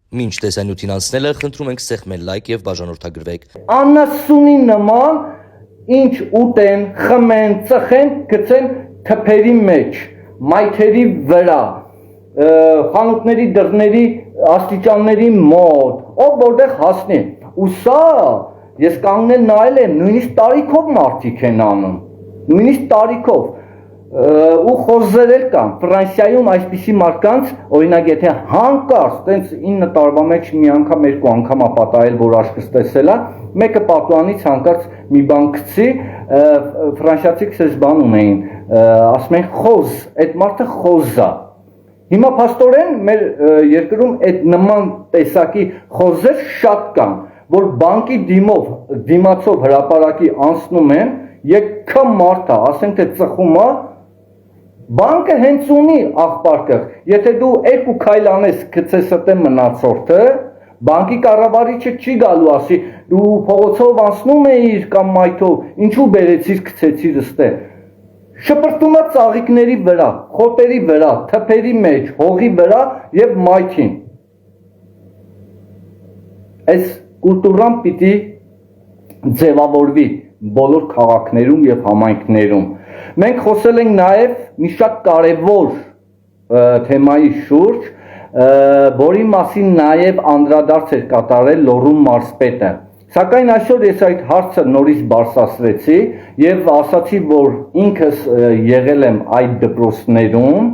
Մինչ տեսանյութին անցնելը խնդրում ենք սեղմել լայք եւ բաժանորդագրվեք։ Անասունի նման ինչ ուտեն, խմեն, ծխեն, գցեն թփերի մեջ, մայթերի վրա, խանութների դռների աստիճանների մոտ, ով որտեղ հասնի։ Ու սա ես կանգնել նայել եմ, նույնիսկ տարիքով մարդիկ են անում, նույնիսկ տարիքով ու խոզերել կան Ֆրանսիայում այսպիսի մարդկանց, օրինակ եթե հանկարծ տենց 9 տարվա մեջ մի անգամ, երկու անգամ ապատայել, որ աշկս տեսել է, մեկը պատուանից հանկարծ մի բան գցի, ֆրանսիացիք սես բան ունեին, ասում են խոզ, այդ մարդը խոզ է։ Հիմա փաստորեն մեր երկրում այդ նման տեսակի խոզեր շատ կան, որ բանկի դիմացով հրապարակի անցնում են, եկքը մարդը, ասենք թե ծխում է, բանկը հենց ունի աղբարկը, եթե դու երկու քայլ անես գցես ըտե մնացորդը, բանկի կառավարիչը չի գալու ասի, դու փողոցով անցնում էիր կամ մայթով, ինչու բերեցիր գցեցիր ըստե։ Շպրտում է ծաղիկների վրա, խոտերի վրա, թփերի մեջ, հողի վրա եւ մայթին։ Այս կուլտուրան պիտի ձևավորվի բոլոր քաղաքներում եւ համայնքներում։ Մենք խոսել ենք նաեւ մի շատ կարեւոր թեմայի շուրջ, որի մասին նաեւ անդրադարձ էր կատարել Լոռու մարզպետը։ Սակայն այսօր ես այդ հարցը նորից բարձրացրեցի եւ ասացի, որ ինքս եղել եմ այդ դպրոցներում,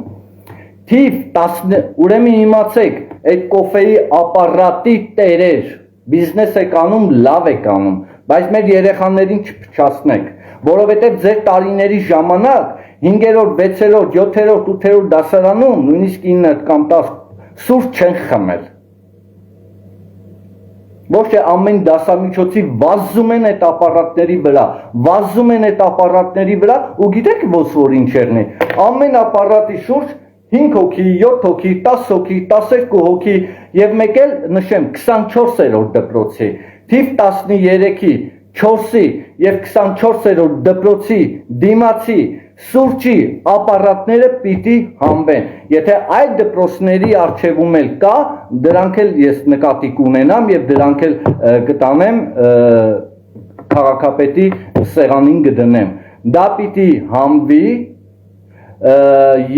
թիվ 10, ուրեմն իմացեք, այդ կոֆեի ապարատի տերեր, բիզնես եք անում, լավ եք անում, բայց մեր երեխաներին չփչացնեք, որովհետեւ ձեր տարիների ժամանակ 5-րդ, 6-րդ, 7-րդ, 8-րդ դասարանում, նույնիսկ 9 կամ 10 սուրճ չեն խմել։ Ոչ թե ամեն դասամիջոցի վազում են այդ ապարատների վրա, ու գիտեք ոնց որ ինչերն է, ամեն ապարատի շուրջ 5 հոգի, 7 հոգի, 10 հոգի, 12 հոգի եւ մեկ էլ նշեմ 24-րդ դպրոցի, թիվ 13-ի, 4-ի եւ 24-րդ դպրոցի դիմացի սուրճի ապարատները պիտի հանվեն։ Եթե այդ դպրոցների առջևում էլ կա, դրանք էլ ես նկատի կունենամ եւ դրանք էլ կտանեմ քաղաքապետի սեղանին կդնեմ։ Դա պիտի հանվի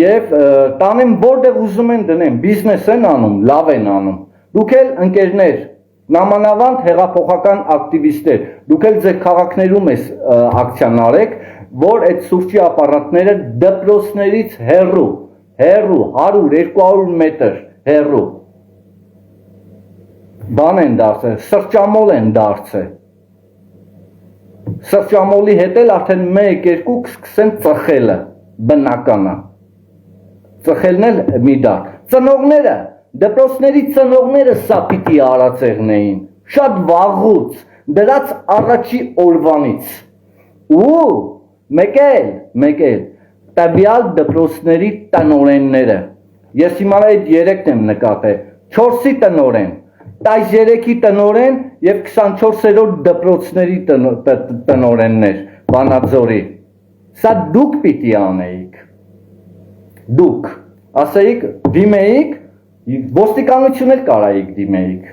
եւ տանեմ որտեղ ուզում են դնեմ, բիզնես են անում, լավ են անում։ Դուք էլ ընկերներ, նամանավանդ հեղափոխական ակտիվիստներ, դուք էլ ձեր քաղաքներում ես ակցիան արեք, որ այդ սուրճի ապարատները դպրոցներից հեռու, 100-200 մետր հեռու բան են դարձել, սրճամոլ են դարձել։ Սրճամոլի հետ էլ արդեն 1-2 կսկսեն ծխելը, բնականա։ Ծխելն էլ մի դար։ Ծնողները, դպրոցների ծնողները սա պիտի արածեղն էին, շատ վաղուց, դրած առաջի օրվանից։ Ու մեկ էլ տվյալ դպրոցների տնօրենները, ես հիմա այդ 3-ն եմ նկատել, 4-ի տնօրեն, 13-ի տնօրեն եւ 24-րդ դպրոցների տնօրեններ, Վանաձորի, սա դուք պիտի անեիք, դուք, ասեիք, դիմեիք, ոստիկանություն էլ կարայիք դիմեիք,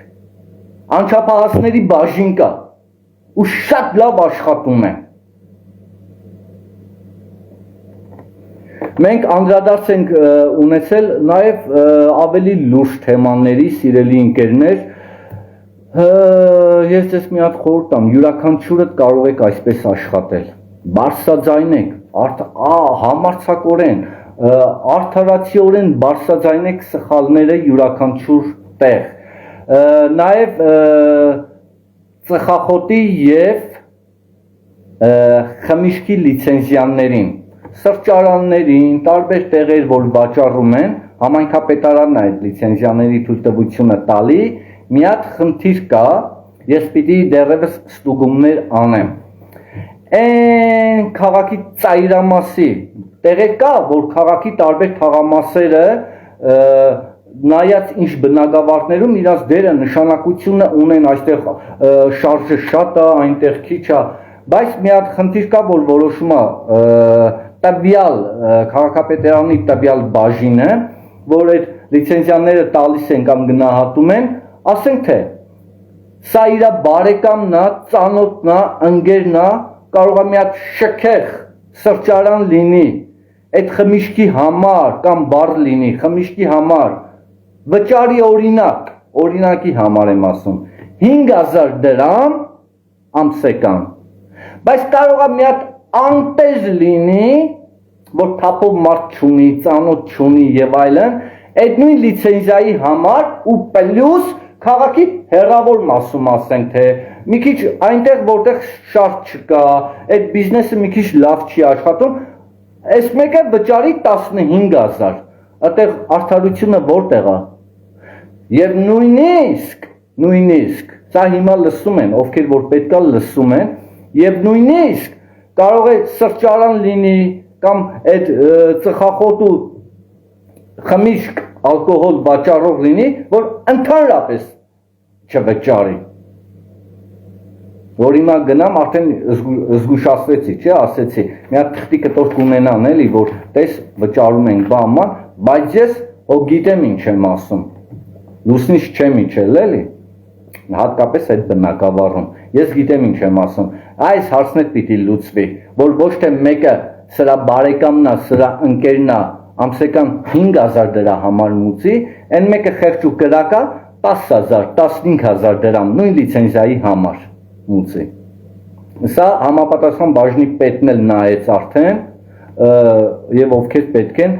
անչափահասների բաժին կա, ու շատ լավ աշխատում են։ Մենք անդրադարձ ենք ունեցել նաև ավելի լուրջ թեմաների, սիրելի ընկերներ, ես ձեզ մի հատ խորհուրդ տամ, յուրաքանչյուրը կարող եք այսպես աշխատել, բարձրաձայնեք, համարձակորեն, արդարացիորեն բարձրաձայնեք սխալները յուրաքանչյուր տեղ, նաև ծխախոտի և խմիչքի լիցենզիաներին, սրճարաններին, տարբեր տեղեր, որ վաճառում են, համայնքապետարանն է այդ լիցենզիաների թույլտվությունը տալի, մի հատ խնդիր կա, ես պիտի դեռևս ստուգումներ անեմ։ Այն քաղաքի ծայրամասի տեղեր կա, որ քաղաքի տարբեր թաղամասերը նայած ինչ բնակավարներում իրաց դերը նշանակությունը ունեն, այստեղ շարժը շատ է, այնտեղ քիչ է, բայց մի հատ խնդիր կա, որ որոշում է տվյալ քաղաքապետարանի տվյալ բաժինը, որ այդ լիցենզիաները տալիս են կամ գնահատում են, ասենք թե սա իր բարեկամն է, ծանոթն է, ընկերն է, կարող է մի հատ շքեղ սրճարան լինի, այդ խմիչքի համար կամ բար լինի, խմիչքի համար վճարի օրինակի համար եմ ասում, 5000 դրամ ամսական, բայց կարող է մի հատ անտեժ լինի, որ թափով մարդ չունի, ծանոթ չունի եւ այլն, այդ նույն լիցենզիայի համար ու պլյուս քաղաքի հեռավոր մասում ասենք թե մի քիչ այնտեղ որտեղ շարժ չկա, այդ բիզնեսը մի քիչ լավ չի աշխատում, այս մեկը վճարի 15000, այդտեղ արդարությունը որտեղ է։ Եվ նույնիսկ, սա հիմա լսում են, ովքեր որ պետքա լսում են, եւ նույնիսկ կարող է սրճարան լինի կամ այդ ծխախոտու խմիչք ալկոհոլ վաճառող լինի, որ ընդհանրապես չվճարի։ Որ հիմա գնամ արդեն զգուշացվեցի, չէ, ասեցի, մի հատ թղթի կտոր կունենան էլի, որ տես վճարում ենք բաման, բայց ես հո գիտեմ ինչ եմ ասում։ Լուսնիշ չեմ իջել, էլի։ Հատկապես այդ բնակավարում։ Ես գիտեմ ինչ եմ ասում։ Այս հարցն էլ պիտի լուծվի, որ ոչ թե մեկը սրա բարեկամն է, սրա ընկերն է, ամսական 5000 դրա համար մուծի, այն մեկը խեղճ ու կրակա 10000, 15000 դրամ նույն լիցենզիայի համար մուծի։ Սա համապատասխան բաժնի պետն էլ նայեց արդեն, եւ ովքեր պետք են,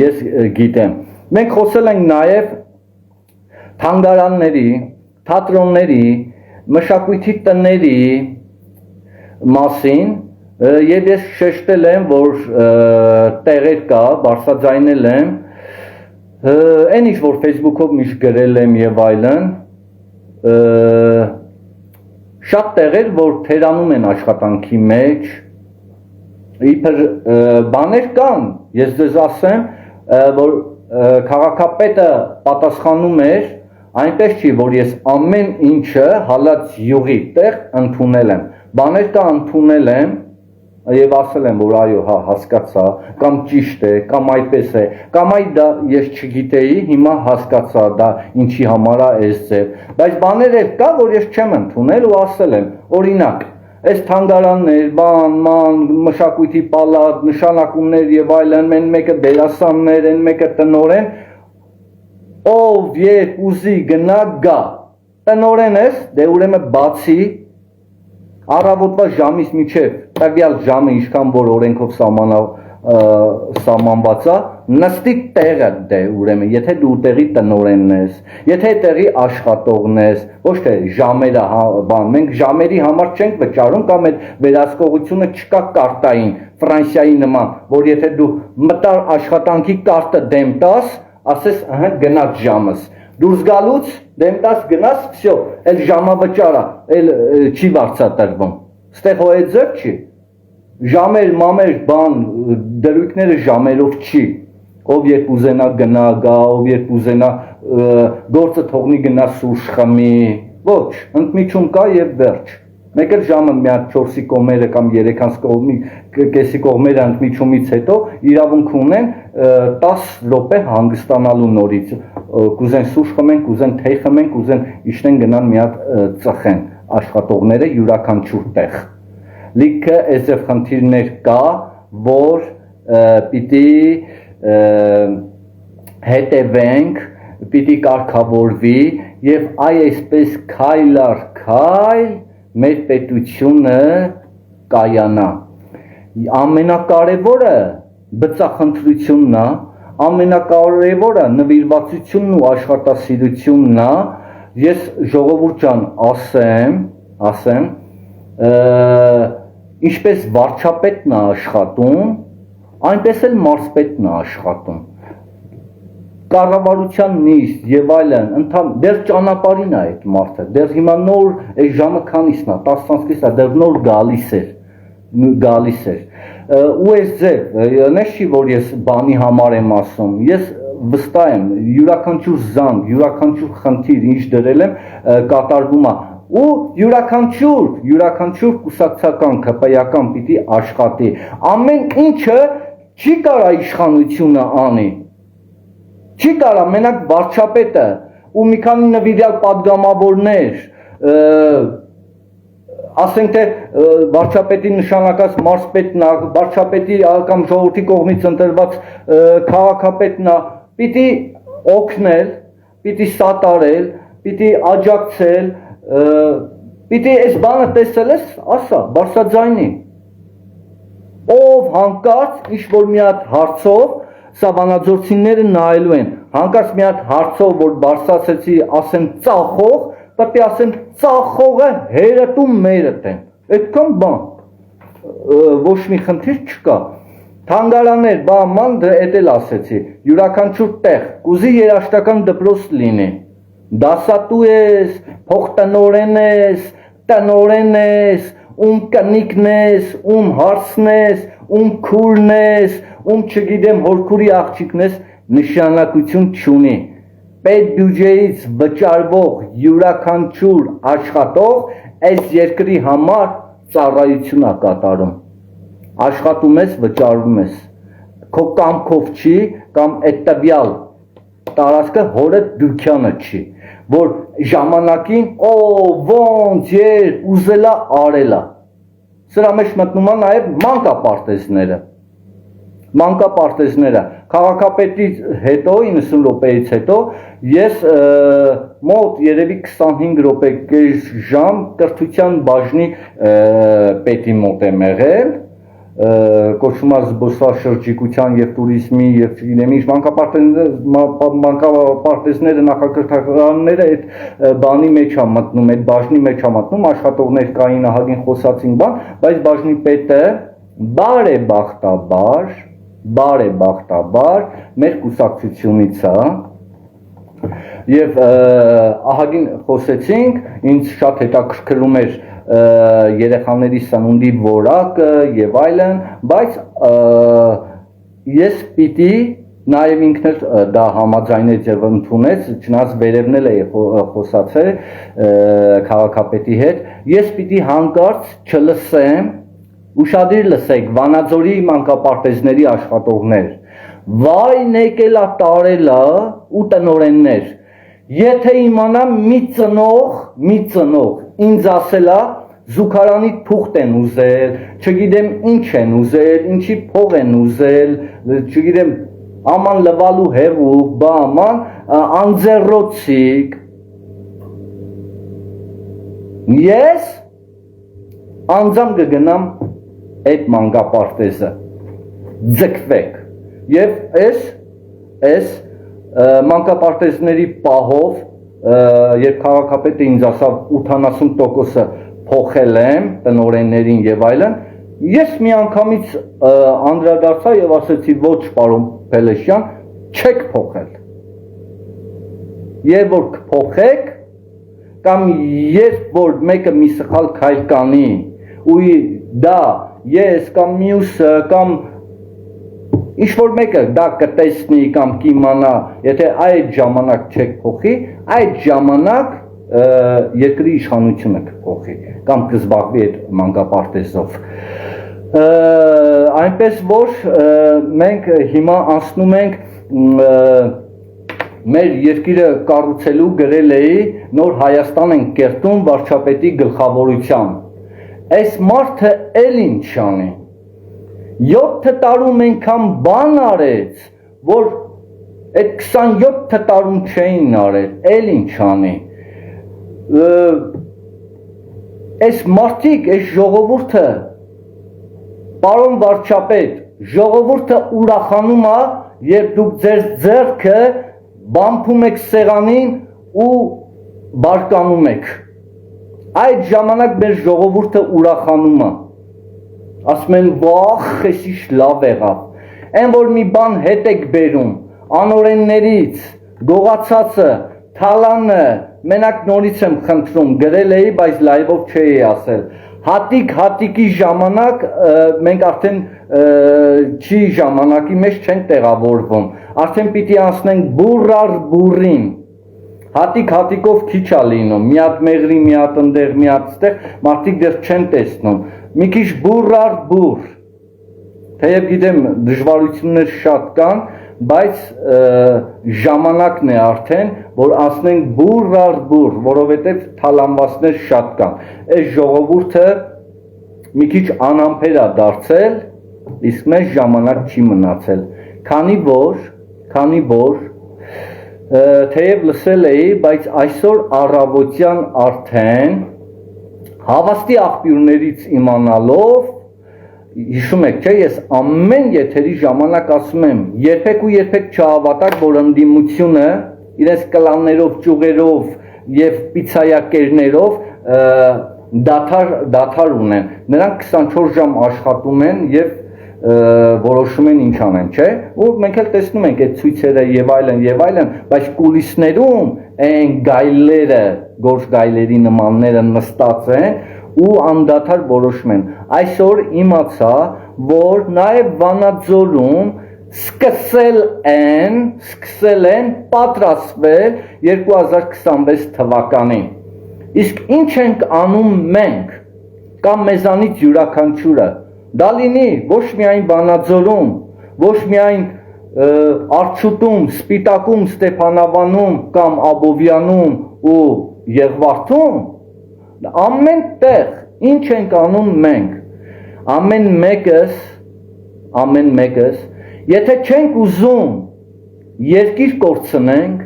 ես գիտեմ։ Մենք խոսել ենք նաեւ թանգարանների, թատրոնների, մշակույթի տների մասին, եւ ես շեշտել եմ, որ տեղեր կա, բարձրաձայնել եմ, այն ինչ որ Facebook-ով միշտ գրել եմ եւ այլն, շատ տեղեր, որ թերանում են աշխատանքի մեջ, իբր բաներ կան, ես ձեզ ասեմ, որ քաղաքապետը պատասխանում էր, այնպես չի, որ ես ամեն ինչը հալած յուղի տեղ ընդունել եմ, բաներ կա ընդունել եմ, եւ ասել եմ, որ այո, հա, հասկացա, կամ ճիշտ է, կամ այդպես է, կամ այ դա ես չգիտեի, հիմա հասկացա, դա ինչի համար է այս ձև, բայց բաներ էլ կա, որ ես չեմ ընդունել ու ասել եմ, օրինակ, այս թանգարաններ, ման, մշակույթի պալատ, նշանակումներ եւ այլն, այն մեկը դերասաններ, այն մեկը տնօրեն, ով երբ ուզի գնա գա, տնօրեն ես, դե ուրեմն բացի առավոտվա ժամից մինչև տվյալ ժամը ինչքան որ օրենքով սահմանված է, նստի տեղը դե ուրեմն, եթե դու տեղի տնօրենն ես, եթե տեղի աշխատողն ես, ոչ թե ժամերը բան, մենք ժամերի համար չենք վճարում կամ այդ վերահսկողությունը չկա կարտային, Ֆրանսիայի նման, որ եթե դու մտար աշխատանքի կարտը դեմ տաս, ասես գնաց ժամս, դուրս գալուց դեմ տաս գնաս, վсё, այդ ժամավճարը էլ չի վարձատրվում, ստեղ հո այդ ձև չի, ժամեր, մամեր, բան, դրույքները ժամերով չի, ով երբ ուզենա գնա գա, ով երբ ուզենա գործը թողնի գնա սուրճ խմի, ոչ, ընդմիջում կա եւ վերջ, մեկ էլ ժամը մի հատ 4-ի կողմերը կամ 3-անց կողմի կեսի կողմերը ընդմիջումից հետո իրավունք ունեն 10 րոպե հանգստանալու նորից, կուզեն սուրճ խմեն, կուզեն թեյ խմեն, կուզեն իջնեն գնան մի հատ ծխեն աշխատողները յուրաքանչյուր տեղ։ Լիքը այսպես խնդիրներ կա, որ պիտի հետևենք, պիտի կարգավորվի եւ այսպես քայլ առ քայլ մեր պետությունը կայանա։ Ամենակարևորը բծախնդրությունն է, ամենակարևորը նվիրվածությունն ու աշխատասիրությունն է, ես ժողովուրդ ջան ասեմ, ինչպես վարչապետն է աշխատում, այնպես էլ մարզպետն է աշխատում, կառավարության նիստ եւ այլն, դեռ ճանապարհին է այդ մարդը, դեռ հիմա նոր այս ժամը քանիսն է, 10-ից է, դեռ նոր գալիս էր, ու այս ձև, նշի որ ես բանի համար եմ ասում, ես վստահ եմ, յուրաքանչյուր զանգ, յուրաքանչյուր խնդիր, ինչ դրել եմ, կատարվում է, ու յուրաքանչյուր կուսակցական, ԿՊ-ական պիտի աշխատի, ամեն ինչը չի կարա իշխանությունը անի, չի կարա մենակ վարչապետը ու մի քանի նվիրյալ падգամավորներ, ասենք թե վարչապետի նշանակած մարզպետն է, վարչապետի կամ ժողովրդի կողմից ընտրված քաղաքապետն է, պիտի օգնել, պիտի սատարել, պիտի աջակցել, պիտի այս բանը տեսել ես, ասա, բարձրաձայնի։ Ով հանկարծ ինչ-որ մի հատ հարցով, սա վանաձորցիները նայելու են, հանկարծ մի հատ հարցով, որ բարձրացեցի, ասեն ծախող, պետք է ասեն ծախողը հերդ ու մերդ են, այդքան բան, ոչ մի խնդիր չկա, թանգարաններ, բաման, էդ էլ ասեցի, յուրաքանչյուր տեղ, կուզի երաշտական դպրոց լինի, դասատու ես, փոխտնօրեն ես, տնօրեն ես, ում կնիկն ես, ում հարսն ես, ում քուրն ես, ում չգիտեմ հորքուրի աղջիկն ես, նշանակություն չունի, պետ բյուջեից վճարվող յուրաքանչյուր աշխատող այս երկրի համար ծառայություն է կատարում, աշխատում ես, վճարում ես, քո կամքով չի, կամ այդ տվյալ տարածքը հորդ դյուրքյանը չի, որ ժամանակին ոնց երբ ուզելա արելա, սրա մեջ մտնում է նաև մանկապարտեզները, քաղաքապետից հետո 90 րոպեից հետո ես մոտ երևի 25 րոպե կես ժամ կրթության բաժնի պետի մոտ եմ եղել, կոչվում է զբոսաշրջիկության եւ տուրիզմի եւ չգիտեմ ինչ մանկապարտեզները նախակրթարանները այդ բանի մեջ է մտնում, այդ բաժնի մեջ է մտնում, աշխատողներ կային ահագին խոսացին բան, բայց բաժնի պետը բարեբախտաբար մեր կուսակցությունից է եւ ահագին խոսեցինք, ինձ շատ հետաքրքրում էր երեխաների սնունդի որակը եւ այլն, բայց ես պիտի նաեւ ինքն էլ դա համաձայնեց եւ ընդունեց, չնայած վերևնել է խոսացել քաղաքապետի հետ, ես պիտի հանկարծ չլսեմ, ուշադիր լսեք, Վանաձորի մանկապարտեզների աշխատողներ, վայ նեկելա տարելա ու տնօրեններ, եթե իմանամ մի ծնող ինձ ասելա զուգարանի թուղթ են ուզել, չգիտեմ ինչ են ուզել, ինչի փող են ուզել, չգիտեմ աման լվալու հեղուկ, բաման, անձեռոցիկ, ես անձամ կգնամ այդ մանկապարտեզը, ձգվեք եւ այս մանկապարտեզների պահով, երբ քաղաքապետը ինձ ասավ 80%-ը փոխել եմ տնօրեններին եւ այլն, ես միանգամից անդրադարձա եւ ասեցի ոչ պարոն Փելեշյան, չեք փոխել։ Երբ որ կփոխեք, կամ երբ որ մեկը մի սխալ քայլ կանի, ու դա ես կամ մյուսը կամ ինչ-որ մեկը դա կտեսնի կամ կիմանա, եթե այդ ժամանակ չեք փոխի, այդ ժամանակ երկրի իշխանությունը կփոխի կամ կզբաղվի այդ մանկապարտեզով։ Այնպես որ մենք հիմա անցնում ենք մեր երկիրը կառուցելու գրել էի նոր Հայաստան են կերտում վարչապետի գլխավորությամբ։ Այս մարդը էլ ինչ անի։ 7 տարում այնքան բան արեց, որ այդ 27 տարում չէին արել, էլ ինչ անի։ Այս մարդիկ, այս ժողովուրդը, պարոն վարչապետ, ժողովուրդը ուրախանում է, երբ դուք ձեր ձեռքը բամփում եք սեղանին ու բարկանում եք։ Այդ ժամանակ մեր ժողովուրդը ուրախանում է։ Ասում են վախ, ես ինչ լավ եղավ։ Այն որ մի բան հետ եք բերում, անօրեններից, գողացածը, թալանը, մենակ նորից եմ խնդրում, գրել էի, բայց լայվով չէի ասել։ Հատիկի ժամանակ մենք արդեն չի ժամանակի մեջ չենք տեղավորվում, արդեն պիտի անցնենք բուռ առ բուռին, հատիկով քիչ է լինում, մի հատ մեղրի, մի հատ ընդեղ, մի հատ ստեղ, մարդիկ դեռ չեն տեսնում, մի քիչ բուռ առ բուռ, թեև գիտեմ դժվարություններ շատ կան, բայց ժամանակն է արդեն, որ ասնենք բուր առ բուր, որովհետև թալանվածներ շատ կան։ Այս ժողովուրդը մի քիչ անհամբեր է դարձել, իսկ մեզ ժամանակ չի մնացել։ Քանի որ թեև լսել էի, բայց այսօր առավոտյան արդեն հավաստի աղբյուրներից իմանալով, հիշում եք, չէ, ես ամեն եթերի ժամանակ ասում եմ, երբեք ու երբեք չհավատաք, որ ընդդիմությունը իրենց կլաններով, ճյուղերով եւ պիցայակերներով դաթար ունեն։ Նրանք 24 ժամ աշխատում են եւ որոշում են ինչ անեն, չէ՞։ Ու մենք էլ տեսնում ենք այդ ցույցերը եւ այլն, բայց կուլիսներում այն գայլերը, գործ գայլերի նմանները նստած են ու անդադար որոշում են։ Այսօր իմացա, որ նաեւ Վանաձորում սկսել են պատրաստվել 2026 թվականին։ Իսկ ինչ ենք անում մենք կամ մեզանից յուրաքանչյուրը։ Դա լինի ոչ միայն Վանաձորում, ոչ միայն Արջուտում, Սպիտակում, Ստեփանավանում կամ Աբովյանում ու Եղվարդում, ամեն տեղ ինչ ենք անում մենք։ Ամեն մեկս, եթե չենք ուզում երկիր կորցնենք,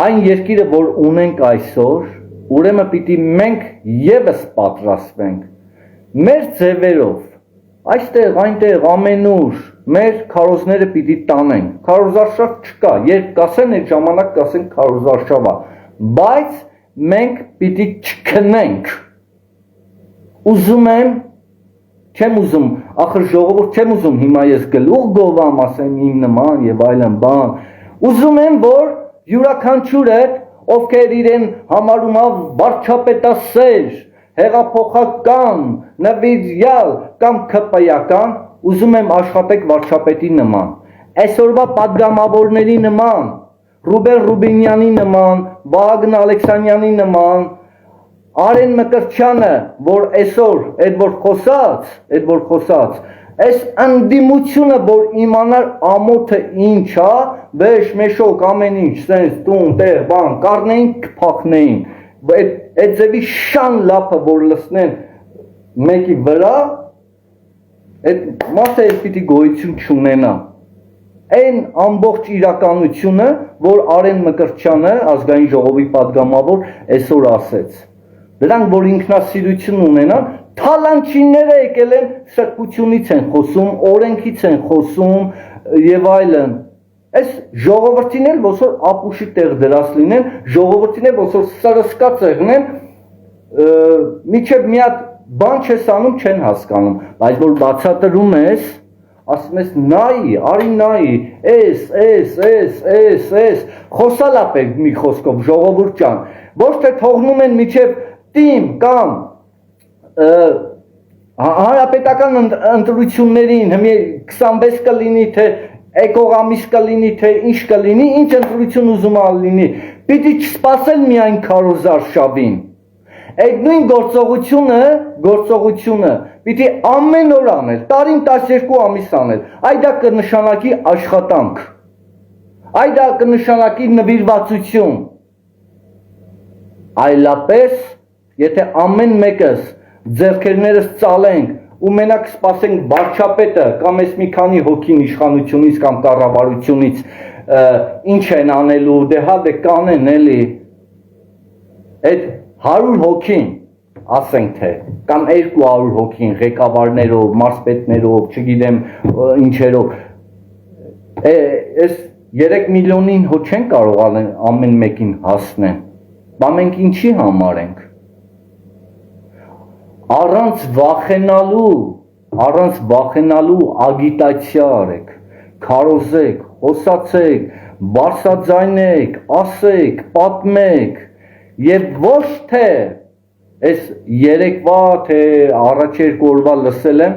այն երկիրը, որ ունենք այսօր, ուրեմն պիտի մենք եւս պատրաստվենք մեր ձևերով, այստեղ, այնտեղ, ամենուր, մեր քարոզները պիտի տանենք, քարոզարշավ չկա, երբ կասեն այդ ժամանակ կասեն քարոզարշավա, բայց մենք պիտի չքնենք, չեմ ուզում, ախր ժողովուրդ չեմ ուզում հիմա ես գլուխ գովամ, ասեմ իմ նման եւ այլն բան, ուզում եմ, որ յուրաքանչյուրը, ովքեր իրեն համարում վարչապետասեր, հեղափոխական, նվիրյալ կամ քպայական, ուզում եմ աշխատեք վարչապետի նման, այսօրվա պատգամավորների նման, Ռուբեն Ռուբինյանի նման, Վահագն Ալեքսանյանի նման, Արեն Մկրտչյանը, որ այսօր այդ որ խոսած, այս ընդդիմությունը, որ իմանար ամոթը ինչ է, վեշ, մեշոք, ամեն ինչ, սենց, տուն, տեղ, բան, կառնեին, կփակնեին, այդ ձևի շան լապը, որ լսնեն մեկի վրա, այդ մարդը էլ պիտի գոյություն չունենա։ Այն ամբողջ իրականությունը, որ Արեն Մկրտչյանը, ազգային ժողովի պատգամավոր, այսօր ասեց։ Դրանք, որ ինքնասիրություն ունենան, թալանչիները եկել են, սրբությունից են խոսում, օրենքից են խոսում եւ այլն։ Այս ժողովրդին էլ ոսոր ապուշի տեղ դրած լինեն, ժողովրդին էլ ոսոր սրսկած եղնեն, միջև մի հատ բան չես անում, չեն հասկանում, բայց որ բացատրում ես, ասում ես նայի, արի նայի, խոսալապ եք մի խոսքով, ժողովուրդ ջան, ոչ թե թողնում են միջև տիմ կամ հանրապետական ընտրություններին, 26 կլինի, թե էկողամիս կլինի, թե ինչ կլինի, ինչ ընտրություն ուզում լինի, պիտի չսպասել միայն քարոզարշավին, այդ նույն գործողությունը պիտի ամեն օր անել, տարին 12 ամիս անել, այդ դա կնշանակի աշխատանք, այդ դա կնշանակի նվիրվածություն, այլապես, եթե ամեն մեկս ձեռքերներս ծալենք ու մենակ սպասենք վարչապետը կամ այս մի քանի հոգին իշխանությունից կամ կառավարությունից ինչ են անելու, դե կանեն էլի, այդ 100 հոգին, ասենք թե, կամ 200 հոգին ղեկավարներով, մարզպետներով, չգիտեմ ինչերով, այս 3 միլիոնին հո չեն կարող ամեն մեկին հասնեն, բա մենք ինչի համար ենք, առանց վախենալու ագիտացիա արեք, քարոզեք, խոսացեք, բարձրաձայնեք, ասեք, պատմեք եւ ոչ թե այս երեկվա թե առաջ երկու օրվա լսել եմ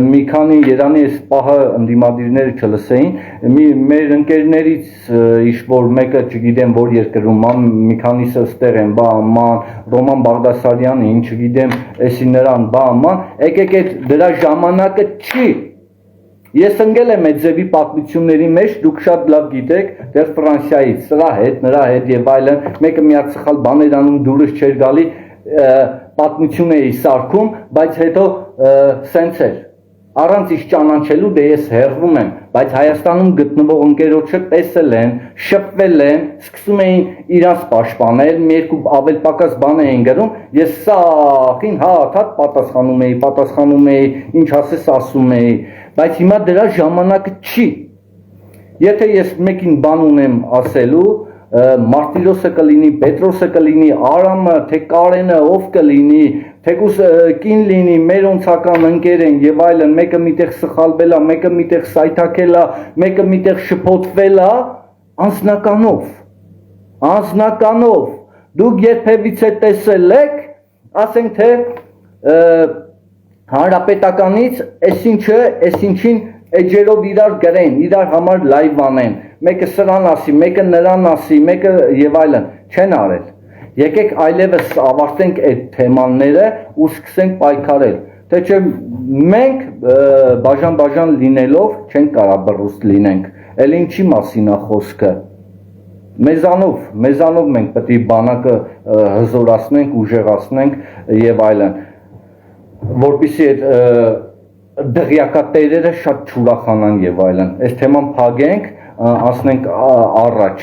մի քանի Երանի այս պահը ընդդիմադիրները չլսեին մեր ընկերներից ինչ-որ մեկը չգիտեմ որ երկրում մի քանիսը ստեղ են բա աման Ռոման Բաղդասարյանը ինչ չգիտեմ էսի նրան բա աման եկեք այդ դրա ժամանակը չի Ես ընկել եմ այդ ձևի պատմությունների մեջ, դուք շատ լավ գիտեք, դեռ Ֆրանսիայից, սրա հետ, նրա հետ եւ այլն, մեկը մի հատ սխալ բաներ անում, դուրս չէր գալի, պատմություն էի սարքում, բայց հետո սենց էր։ Առանց իշ ճանաչելու դե ես հեռվում եմ, բայց Հայաստանում գտնվող ընկերոջը տեսել են, շփվել են, սկսում էին իրանց պաշտպանել, մի երկու ավել պակաս բան էին գրում, ես սաղին հատ պատասխանում էի, ինչ ասես ասում էի, բայց հիմա դրա ժամանակը չի։ Եթե ես մեկին բան ունեմ ասելու, Մարտիրոսը կլինի, Պետրոսը կլինի, Արամը, թե Կարենը, ով կլինի, թեկուզ կին լինի, մերոնցական ընկեր են եւ այլն, մեկը միտեղ սխալվել է, մեկը միտեղ սայթակել է, մեկը միտեղ շփոթվել է, անձնականով, դուք երբևիցե տեսել եք, ասենք թե հանրապետականից այսինչին էջերով իրար գրեն, իրար համար լայվ անեն, մեկը սրան ասի, մեկը նրան ասի, մեկը եւ այլն, չեն արել։ Եկեք այլևս ավարտենք այդ թեմաները ու սկսենք պայքարել։ Թե չէ մենք բաժան լինելով չենք կարող բռուստ լինենք։ Էլ ինչի մասին է խոսքը։ Մեզանով մենք պետք է բանակը հզորացնենք, ուժեղացնենք եւ այլն։ Որպեսզի այդ դղյակատերերը շատ չուրախանան եւ այլն։ Այս թեման փակենք, ասնենք առաջ։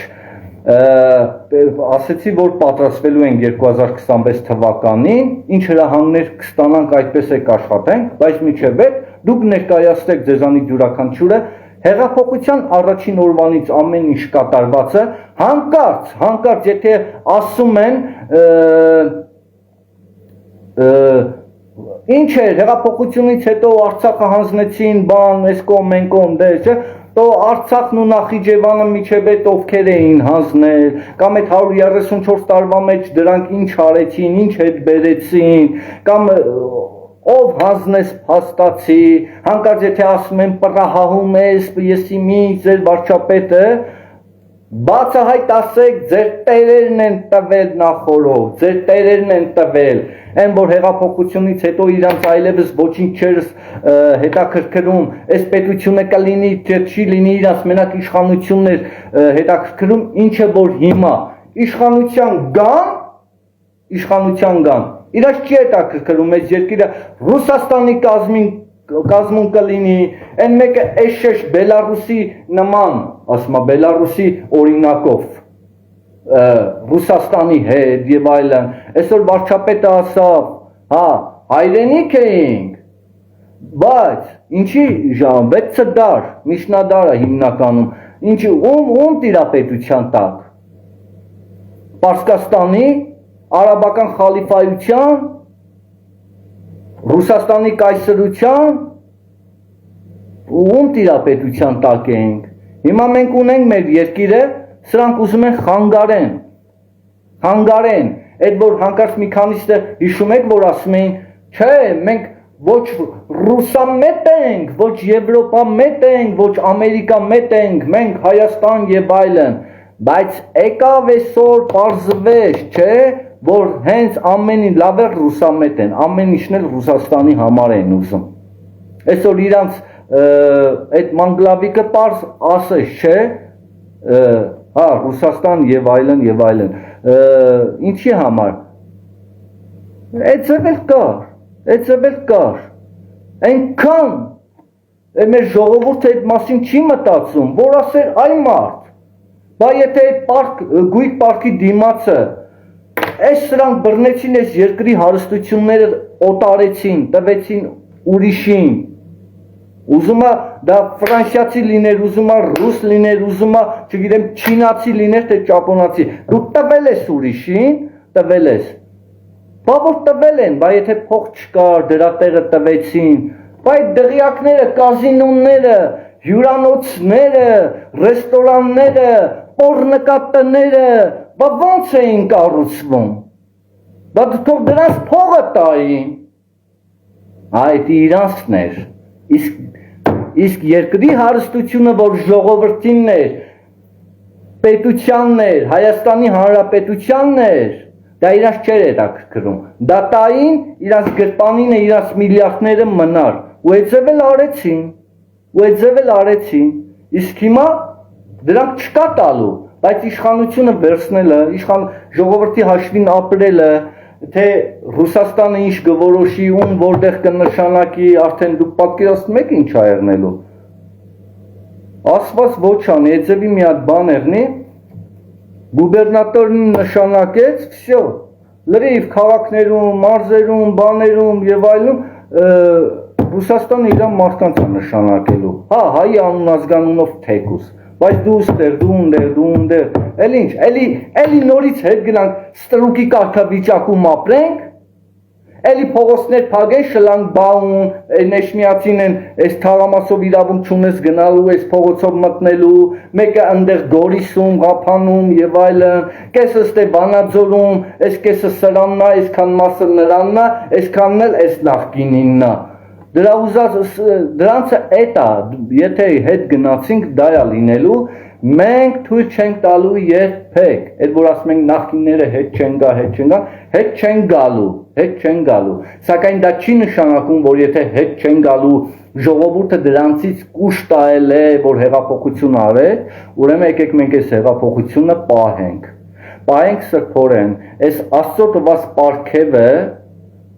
Ասեցի, որ պատրաստվելու ենք 2026 թվականին, ինչ հրահանգներ կստանանք, այդպես է կաշխատենք, բայց միջև այդ դուք ներկայացրեք ձեզանից յուրաքանչյուրը հեղափոխության առաջին օրվանից ամեն ինչ կատարվածը, հանկարծ, եթե ասում են ինչ է հեղափոխությունից հետո Արցախը հանձնեցին բան, այս կողմ, այն կողմ, դե չէ, તો Արցախն ու Նախիջևանը միջև այդ ովքեր էին հանձնել, կամ այդ 134 տարվա մեջ դրանք ինչ արեցին, ինչ հետ բերեցին, կամ ով հանձնես փաստացի, հանկարծ եթե ասում են պրահահում ես, եսի մի ձեր վարչապետը, բացահայտ ասեք, ձեր տերերն են տվել նախորով, ձեր տերերն են տվել, այն որ հեղափոխությունից հետո իրանց այլևս ոչինչ չէր հետաքրքրում, այս պետությունը կլինի, չի լինի իրանց մենակ իշխանությունն էր հետաքրքրում, ինչը որ հիմա իշխանության գան, իրանց չի հետաքրքրում այս երկիրը Ռուսաստանի կազմում կլինի, այն մեկը էշեշ Բելարուսի նման, ասում է Բելարուսի օրինակով, Ռուսաստանի հետ եւ այլն, այսօր վարչապետը ասավ, հայրենիք էինք, բայց ինչի ժամ 6 դար, միջնադարը հիմնականում, ինչի ում տիրապետության տակ, Պարսկաստանի, արաբական խալիֆայության, Ռուսաստանի կայսրության, ում տիրապետության տակ էինք, հիմա մենք ունենք մեր երկիրը, սրանք ուզում են խանգարեն, այդ որ հանկարծ մի քանիսը հիշում եք, որ ասում էին, չէ, մենք ոչ ռուսամետ ենք, ոչ եվրոպամետ ենք, ոչ ամերիկամետ ենք, մենք Հայաստան եւ այլն, բայց եկավ այսօր պարզվեց, չէ, որ հենց ամենին լավ է ռուսամետ են, ամեն ինչն էլ Ռուսաստանի համար են ուզում, այսօր իրանց այդ մանգլավիկը պարզ ասես, չէ, Ռուսաստան եւ այլն, ինչի համար, այդ ձևել կար, այնքան, մեր ժողովուրդը այդ մասին չի մտածում, որ ասեր այ մարդ, բա եթե այդ գույք պարքի դիմացը, այս սրանք բռնեցին այս երկրի հարստությունները օտարեցին, տվեցին ուրիշին, ուզում է դա ֆրանսիացի լիներ, ուզում է ռուս լիներ, ուզում է, չգիտեմ, չինացի լիներ, թե ճապոնացի, դու տվել ես ուրիշին, տվել ես, բա որ տվել են, բա եթե փող չկար, դրա տեղը տվեցին, բա այդ դղյակները, կազինոները, հյուրանոցները, ռեստորանները, պոռնկատները, բա ոնց էին կառուցվում, բա թող դրանց փողը տային, այդ իրանցն էր, իսկ երկրի հարստությունը, որ ժողովրդինն էր, պետությանն էր, Հայաստանի Հանրապետությանն էր, դա իրանց չէր հետաքրքրում, դա տային, իրանց գրպանինը, իրանց միլիարդները մնար, ու այդ ձև էլ արեցին, ու այդ ձև էլ արեցին, իսկ հիմա դրանք չկա տալու, բայց իշխանությունը վերցնելը, ժողովրդի հաշվին ապրելը, թե Ռուսաստանը ինչ գորոշի, ում որտեղ կնշանակի, արդեն դուք պատկերացնում եք ինչ ա եղնելու։ Ասված ոչ անի, այդ ձևի մի հատ բան եղնի, գուբերնատորին նշանակեց, վсё, լրիվ քաղաքներում, մարզերում, բաներում եւ այլն Ռուսաստանը իր մարդկանց է նշանակելու։ Հա, հայի անուն ազգանունով թեկուս, բայց դու ստեղ, դու ունդեղ, էլ ինչ, էլի նորից հետ գնանք ստրուկի կարգավիճակում ապրենք, էլի փողոցներ փագեն շլանկ բաուն, նեշմիացին են, այս թաղամասով իրավունք չունես գնալու, այս փողոցով մտնելու, մեկը ընդեղ գորիսում, ղափանում եւ այլն, կեսը ստե Վանաձորում, այս կեսը սրանն է, այսքան մասը նրանն է, այսքանն էլ այս նախկինինն է։ Դրա դրանցը էդ է, եթե հետ գնացինք դա է լինելու, մենք թույլ չենք տալու երբեք, այդ որ ասում ենք նախկինները հետ չեն գալու, սակայն դա չի նշանակում, որ եթե հետ չեն գալու ժողովուրդը դրանցից կուշ տայել է, որ հեղափոխություն արել, ուրեմն եկեք մենք այս հեղափոխությունը պահենք սրբորեն, այս Աստծո տված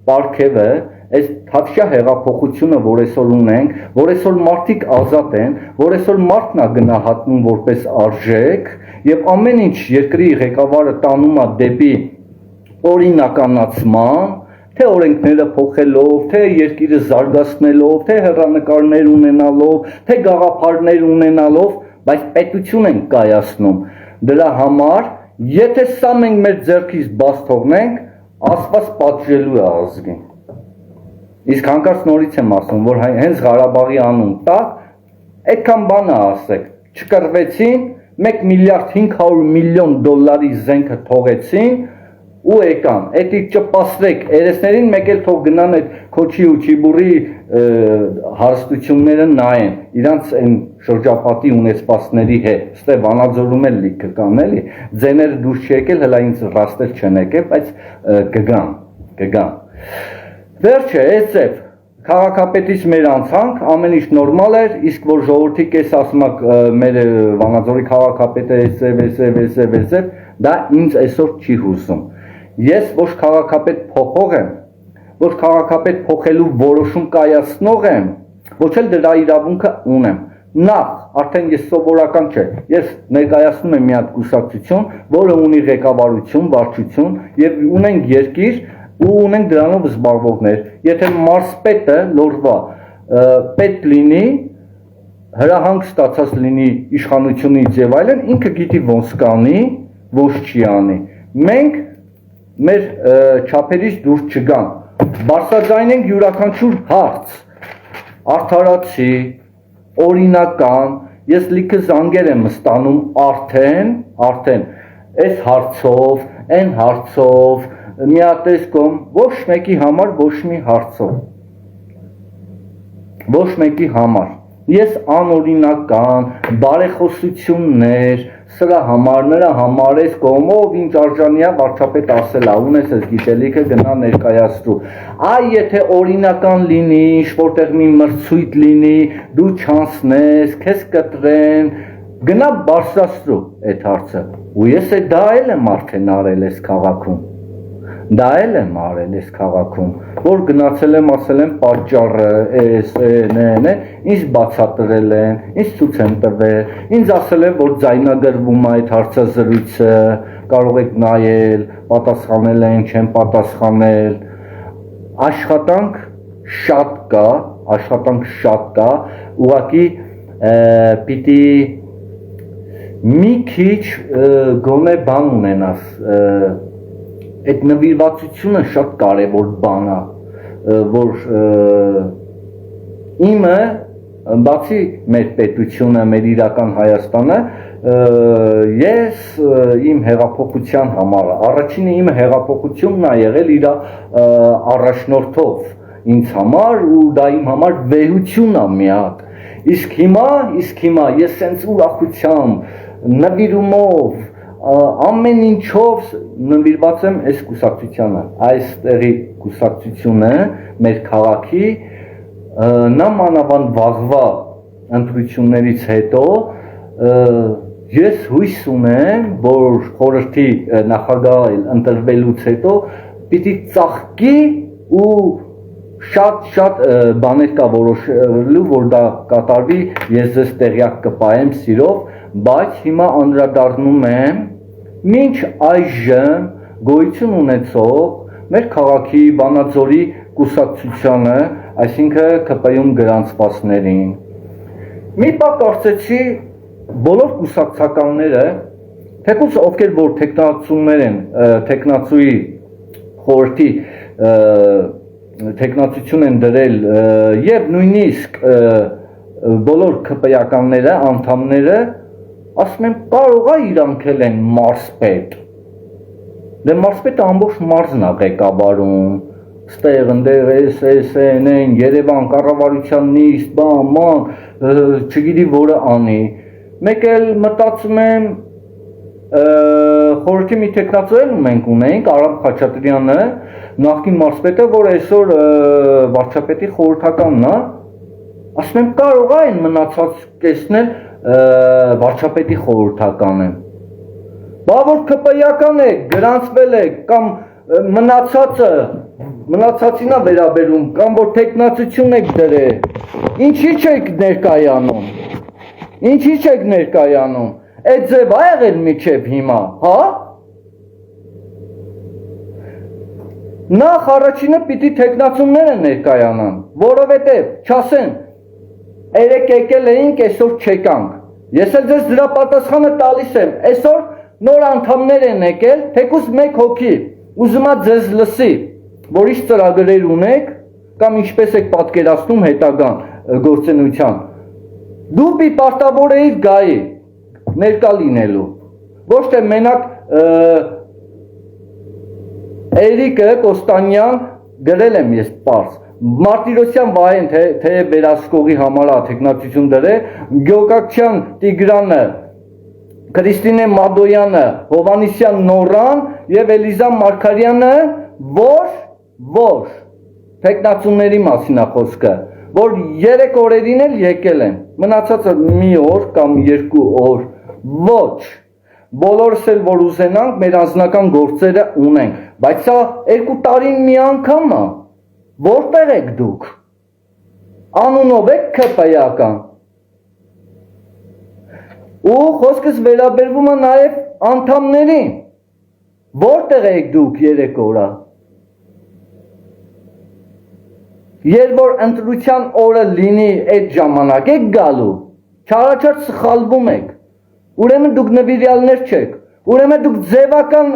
պարգևը, այս թավշյա հեղափոխությունը, որ այսօր ունենք, որ այսօր մարդիկ ազատ են, որ այսօր մարդն է գնահատվում որպես արժեք, եւ ամեն ինչ երկրի ղեկավարը տանում է դեպի օրինականացման, թե օրենքները փոխելով, թե երկիրը զարգացնելով, թե հեռանկարներ ունենալով, թե գաղափարներ ունենալով, բայց պետություն են կայացնում։ Դրա համար, եթե սա մենք մեր ձեռքից բաց թողնենք, Աստված պատժելու է ազգին։ Իսկ հանկարծ նորից եմ ասում, որ հենց Ղարաբաղի անուն տա, այդքան բան ասեք, չկռվեցին, 1 միլիարդ 500 միլիոն դոլարի զենքը թողեցին ու եկան, էդի ճպասվեք երեսներին, մեկ էլ թող գնան այդ քոչի ու չիբուրի հարստությունները նայեն, իրանց այն շրջապատի ունեցվածքների հետ, ստե Վանաձորում էլ լիքը կան էլի, ձեները դուրս չեկել, հլա ինձ ռաստել չեն եկել, բայց կգան։ Վերջը, այս ձև, քաղաքապետից մեր անցանք, ամեն ինչ նորմալ էր, իսկ որ ժողովրդի կես ասում մեր Վանաձորի քաղաքապետը այս ձև, դա ինձ այսօր չի հուզում։ Ես ոչ քաղաքապետ փոխող եմ, ոչ քաղաքապետ փոխելու որոշում կայացնող եմ, ոչ էլ դրա իրավունքը ունեմ։ Նախ, արդեն ես սովորական չէ, ես ներկայացնում եմ մի հատ կուսակցություն, որը ունի ղեկավարություն, վարչություն եւ ունենք երկիր ու ունենք դրանով զբաղվողներ, եթե մարզպետը լորվա պետ լինի, հրահանգ ստացած լինի իշխանությունից եւ այլն, ինքը գիտի ոնց կանի, ոնց չի անի։ Մենք մեր չափերից դուրս չգանք, բարձրաձայնենք յուրաքանչյուր հարց, արդարացի, օրինական, ես լիքը զանգեր եմ ստանում արդեն, այս հարցով, այն հարցով, միատեսկոմ, ոչ մեկի համար, ոչ մի հարցով, ոչ մեկի համար, ես անօրինական, բարեխոսություններ, սրա համար, նրա համար ես կողմով, ինչ արժանիա վարչապետ ասելա, ունես ես գիտելիքը գնա ներկայացրու, այ եթե օրինական լինի, ինչ-որտեղ մի մրցույթ լինի, դու չանցնես, քեզ կտրեն, գնա բարձրացրու այդ հարցը, ու ես դա էլ եմ արդեն արել ես քաղաքում, դա էլ եմ արել ես քաղաքում, որ գնացել եմ, ասել եմ պատճառը, ինձ բացատրել են, ինձ ցույց են տվել, ինձ ասել են, որ ձայնագրվում է այդ հարցազրույցը, կարող եք նայել, պատասխանել են, չեն պատասխանել, աշխատանք շատ կա, ուղղակի պիտի մի քիչ գոնե բան ունենաս, այդ նվիրվածությունը շատ կարևոր բան է, որ իմը, բացի մեր պետությունը, մեր իրական Հայաստանը, ես իմ հեղափոխության համար, առաջինը իմ հեղափոխությունն է եղել իր առաջնորդով ինձ համար ու դա իմ համար վեհություն է միակ, իսկ հիմա ես սենց ուրախությամբ, նվիրումով, ամեն ինչով նվիրված եմ այս կուսակցությանը, այստեղի կուսակցությունը մեր քաղաքի նա մանավանդ վաղվա ընտրություններից հետո ես հույս ունեմ, որ խորհրդի նախագահ ընտրվելուց հետո պիտի ծաղկի ու շատ բաներ կա որոշելու, որ դա կատարվի, ես ձեզ տեղյակ կպահեմ սիրով, բայց հիմա անդրադառնում եմ մինչ այժմ գոյություն ունեցող մեր քաղաքի Վանաձորի կուսակցությանը, այսինքն ԿՊ-ում գրանցվածներին։ Մի պահ կարծեցի բոլոր կուսակցականները, թեկուզ ովքեր որ տեխնացուներ են, տեխնացուի խորհրդի տեխնացություն են դրել եւ նույնիսկ բոլոր ԿՊ-ականները, անդամները, ասում են կարող է իրանք են մարզպետ։ Դե մարզպետը ամբողջ մարզն է ղեկավարում, ստեղ ընդեղ SSN են, Երևան կառավարության նիստ, բան, չգիտի որը անի։ Մեկ էլ մտածում եմ խորհրդի մի տեխնացու էլ մենք ունենք, Արամ Խաչատրյանը, նախկին մարզպետը, որ այսօր վարչապետի խորհրդականն է, ասում եմ կարող է այն մնացած կեսնել վարչապետի խորհրդականը։ Բա որ ԿՊ-ական է, գրանցվել է կամ մնացածին է վերաբերում, կամ որ տեխնացություն եք դրել, ինչի չեք ներկայանում, այդ ձև ա եղել միջև հիմա, հա? Նախ առաջինը պիտի տեխնացումները ներկայանան, որովհետև չասեն, երեք եկել էինք, այսօր չեկանք, ես էլ ձեզ դրա պատասխանը տալիս եմ, այսօր նոր անդամներ են եկել, թեկուզ մեկ հոգի, ուզում է ձեզ լսի, որ ինչ ծրագրեր ունեք, կամ ինչպես եք պատկերացնում հետագան գործունեության, դու պիտի պարտավոր էիր գայի, ներկա լինելու, ոչ թե մենակ Էրիկը Կոստանյան գրել եմ ես պարզ, Մարտիրոսյան Վահեն թե վերահսկողի համար տեխնացություն դրել, Գյոկակչյան Տիգրանը, Քրիստինե Մադոյանը, Հովանիսյան Նորան եւ Էլիզա Մարգարյանը, որ տեխնացությունների մասին է խոսքը, որ 3 օրերին էլ եկել են, մնացածը մի օր կամ 2 օր, ոչ, բոլորս էլ որ ուզենանք մեր անձնական գործերը ունենք, բայց սա 2 տարին մի անգամ է, որտեղ եք դուք, անունով եք ԿՊ-ական, ու խոսքս վերաբերվում է նաև անդամներին, որտեղ եք դուք 3 օր, երբ որ ընտրության օրը լինի այդ ժամանակ եք գալու, չարաչար սխալվում եք, ուրեմն դուք նվիրյալներ չեք, ուրեմն դուք ձևական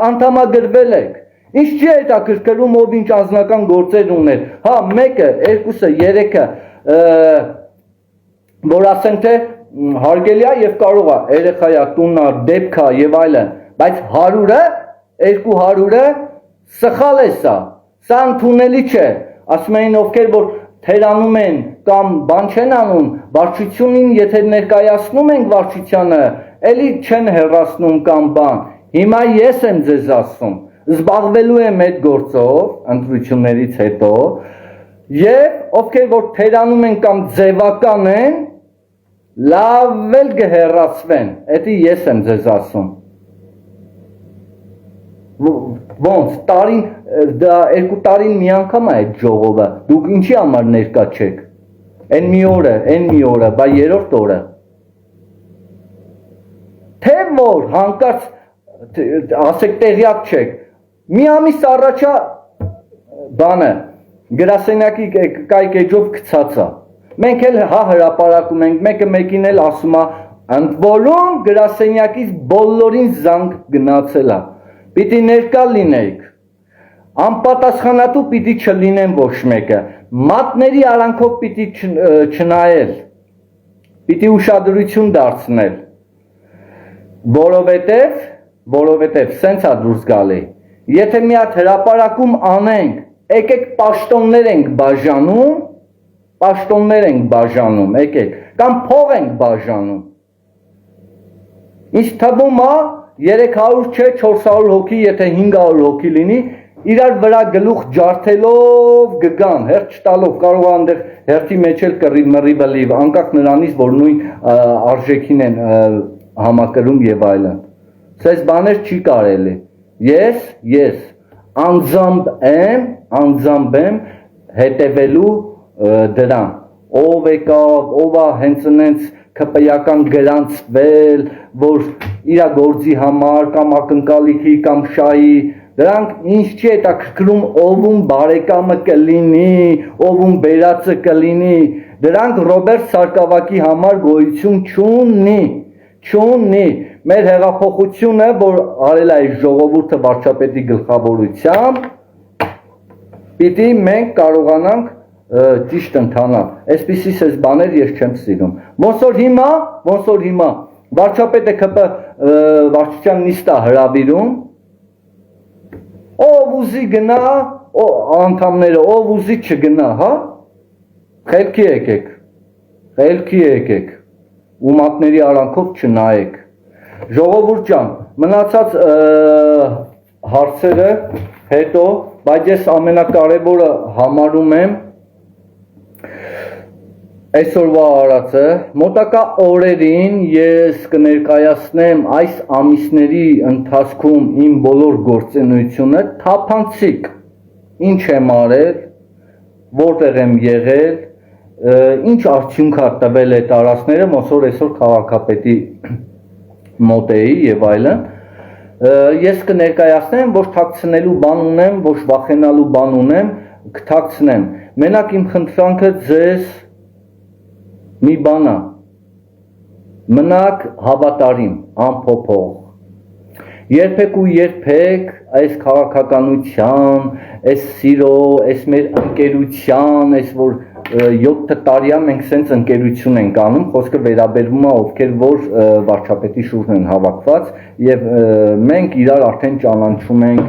անդամագրվել եք, ինչ չի հետաքրքրում ով ինչ անձնական գործեր ուներ, հա մեկը, երկուսը, երեքը, որ ասեն թե հարգելի է եւ կարող է, երեխայա, տուննա, դեպքա եւ այլն, բայց 100-ը, 200-ը սխալ է սա ընդունելի չէ, ասում էին ովքեր որ թերանում են կամ բան չեն անում, վարչությունին եթե ներկայացնում ենք վարչությանը, էլի չեն հեռացնում կամ բան, հիմա ես եմ ձեզ ասում, զբաղվելու եմ այդ գործով, ընտրություններից հետո, եւ ովքեր որ թերանում են կամ ձևական են, լավ էլ կհեռացվեն, էդի ես եմ ձեզ ասում, ոնց, տարին, դա 2 տարին մի անգամ է այդ ժողովը, դուք ինչի համար ներկա չեք, են մի օրը, բա 3-րդ օրը, թե որ հանկարծ ասեք տեղյակ չեք, մի ամիս առաջա բանը, գրասենյակի կայք էջով կցած է, մենք էլ հա հրապարակում ենք, մեկը մեկին էլ ասում է, ընդ որում գրասենյակից բոլորին զանգ գնացել է, պիտի ներկա լինեիք, անպատասխանատու պիտի չլինեն ոչ մեկը, մատների արանքով պիտի չնայել, պիտի ուշադրություն դարձնել, որովհետև սենց է դուրս գալի, եթե մի հատ հրապարակում անենք, եկեք պաշտոններ ենք բաժանում, եկեք, կամ փող ենք բաժանում, ինչ թվում է, 300 չէ 400 հոգի, եթե 500 հոգի լինի, իրար վրա գլուխ ջարդելով գգան, հերթ չտալով կարող այնտեղ հերթի մեջ էլ կռիվ մռիվը լիվ, անկախ նրանից, որ նույն արժեքին են համակրում եւ այլն։ Սես բաներ չի կարելի։ Ես անձամբ եմ հետևելու դրան։ Ով եկավ, ով է հենց այնց քպեական գրանցվել, որ իր գործի համար կամ ակնկալիքի կամ շահի, դրանք ինչ չի հետաքրքրում ով բարեկամը կլինի, ով բերածը կլինի, դրանք Ռոբերտ Սարգսակի համար գոյություն չունի։ Մեր հեղափոխությունը, որ արել է ժողովուրդը վարչապետի գլխավորությամբ, պիտի մենք կարողանանք ճիշտ ընթանալ։ Այսպիսի սես բաներ ես չեմ սիրում։ Ոնց որ հիմա վարչապետը ԿՊ վարչության նիստ է հրավիրում, ով ուզի գնա, անդամները, ով ուզի չգնա, հա? Խելքի եկեք, ու մատների արանքով չնայեք։ Ժողովուրդ ջան, մնացած հարցերը հետո, բայց ես ամենակարևորը համարում եմ այսօրվա արածը, մոտակա օրերին ես կներկայացնեմ այս ամիսների ընթացքում իմ բոլոր գործունեությունը թափանցիկ, ինչ եմ արել, որտեղ եմ եղել, ինչ արդյունք է տվել այդ արածները, ոնց որ այսօր քաղաքապետի մոտ էի եւ այլն, ես կներկայացնեմ, ոչ թաքցնելու բան ունեմ, ոչ վախենալու բան ունեմ, կթաքցնեմ։ Մենակ իմ խնդրանքը ձեզ մի բան է, մնաք հավատարիմ, անփոփոխ։ Երբեք ու երբեք այս քաղաքականության, այս սիրո, այս մեր ընկերության, այս որ 7 տարիա մենք սենց ընկերություն ենք անում, խոսքը վերաբերվում է ովքեր որ վարչապետի շուրջն են հավաքված եւ մենք իրար արդեն ճանաչում ենք,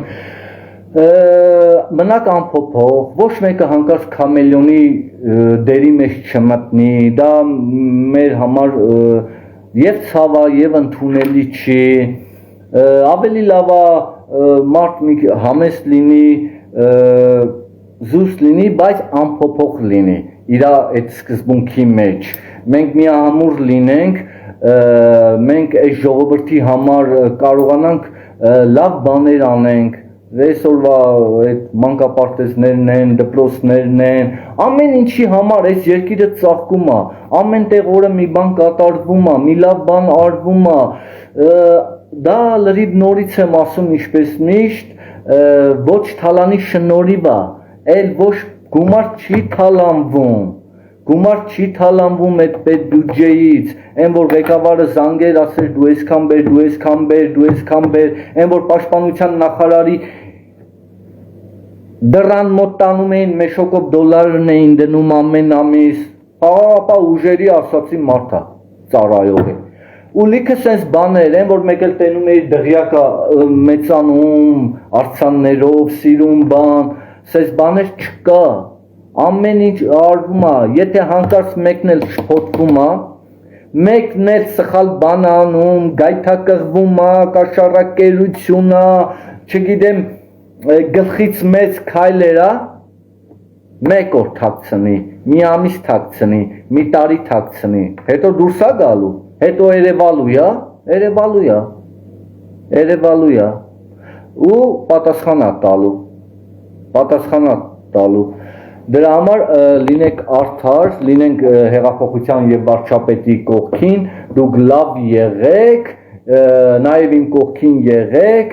մնաք անփոփոխ, ոչ մեկը հանկարծ քամելյոնի դերի մեջ չմտնի, դա մեր համար եւ ցավ է եւ ընդունելի չի, ավելի լավ է մարդ մի համեստ լինի, զուսպ լինի, բայց անփոփոխ լինի իր այդ սկզբունքի մեջ, մենք միահամուռ լինենք, մենք այս ժողովրդի համար կարողանանք լավ բաներ անենք, այսօրվա այդ մանկապարտեզներն են, դպրոցներն են, ամեն ինչի համար այս երկիրը ծաղկում է, ամեն տեղ օրը մի բան կատարվում է, մի լավ բան արվում է, դա լրիվ նորից եմ ասում ինչպես միշտ, ոչ թալանի շնորհիվ է, էլ ոչ գումար չի թալանվում այդ պետբյուջեից, այն որ ղեկավարը զանգեր ասեր դու այսքան բեր, այն որ պաշտպանության նախարարի դռան մոտ տանում էին մեշոկով դոլարն էին դնում ամեն ամիս, ապա ուժերի ասացի մարդա ծառայող է։ Ու լիքը սենց բաներ են, որ մեկ էլ տենում էիր դղյակը մեծանում, արձաններով, սիրում բան, սենց բաներ չկա, ամեն ինչ արվում է, եթե հանկարծ մեկն էլ շփոթվում է, մեկն էլ սխալ բան անում, գայթակղվում է, կաշառակերություն է, չգիտեմ, գլխից մեծ քայլեր է, մեկ օր թաքցնի, մի ամիս թաքցնի, մի տարի թաքցնի, հետո դուրս է գալու, հետո երևալու է, ու պատասխան է տալու, դրա համար լինեք արդար, լինենք հեղափոխության եւ վարչապետի կողքին, դուք լավ եղեք, նաեւ իմ կողքին եղեք,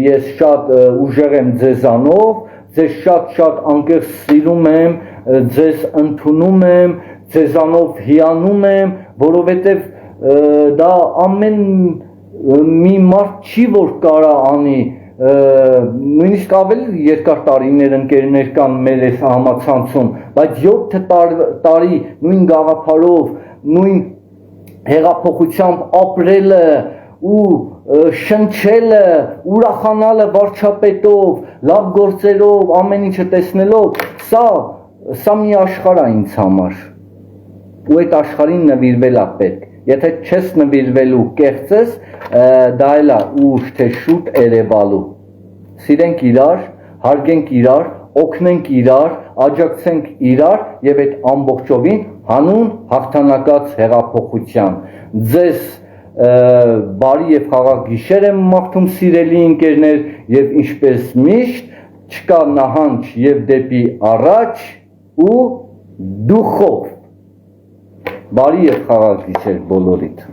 ես շատ ուժեղ եմ ձեզանով, ձեզ շատ անկեղծ սիրում եմ, ձեզ ընդունում եմ, ձեզանով հիանում եմ, որովհետև դա ամեն մի մարդ չի որ կարա անի, նույնիսկ ավելի երկար տարիներ ընկերներ կան մեր այս համացանցում, բայց 7 տարի նույն գաղափարով, նույն հեղափոխությամբ ապրելը ու շնչելը, ուրախանալը վարչապետով, լավ գործերով, ամեն ինչը տեսնելով, սա մի աշխարհ է ինձ համար, ու այդ աշխարհին նվիրվել է պետք, եթե չես նվիրվելու կեղծես, դա էլ է ուշ թե շուտ երևալու, սիրենք իրար, հարգենք իրար, օգնենք իրար, աջակցենք իրար եւ այդ ամբողջովին հանուն հաղթանակած հեղափոխության։ Ձեզ բարի եւ խաղաղ գիշեր եմ մաղթում սիրելի ընկերներ եւ ինչպես միշտ չկա նահանջ եւ դեպի առաջ ու դուխով բարի եւ խաղաղ գիշեր բոլորիդ։